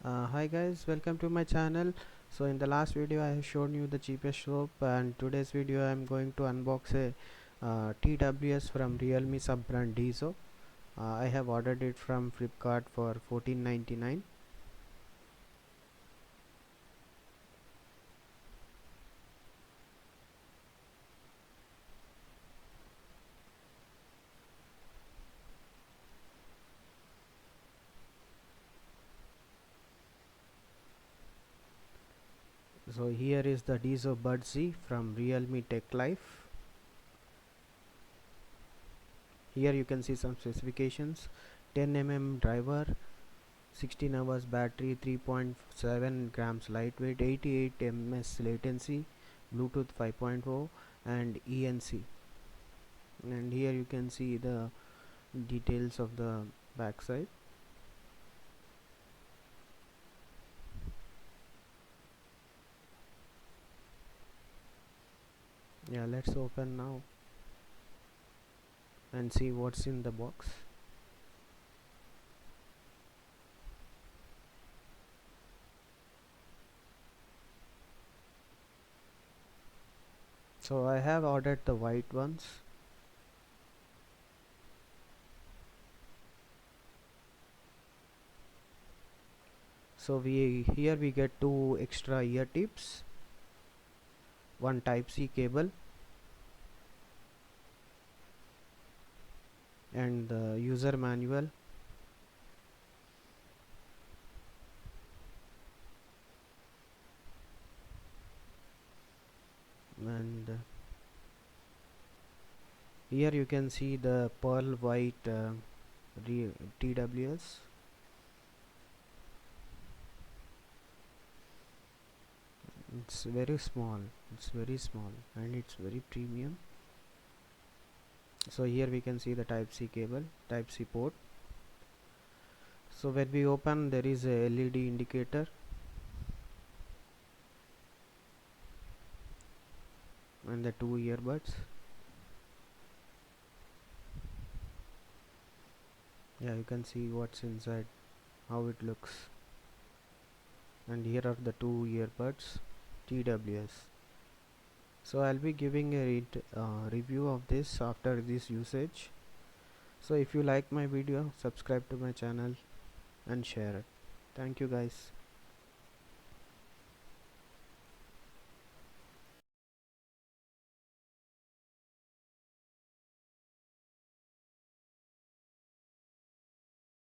Hi guys, welcome to my channel. So in the last video I have shown you the cheapest soap, and today's video I am going to unbox a TWS from Realme sub brand Dizo. I have ordered it from Flipkart for 14.99. So here is the Dizo Budsy from Realme Techlife. Here you can see some specifications: 10 mm driver, 16 hours battery, 3.7 grams lightweight, 88 ms latency, Bluetooth 5.0 and ENC. And here you can see the details of the backside. Yeah, let's open now and see what's in the box. So I have ordered the white ones. So we here we get two extra ear tips, one type C cable, and the user manual. And here you can see the pearl white TWS. It's very small, it's very small, and it's very premium. So here we can see the type C cable, type C port. So when we open, there is a LED indicator, and the two earbuds. Yeah, you can see what's inside, how it looks. And here are the two earbuds, TWS. So I'll be giving a review of this after this usage. So if you like my video, subscribe to my channel and share it. Thank you guys.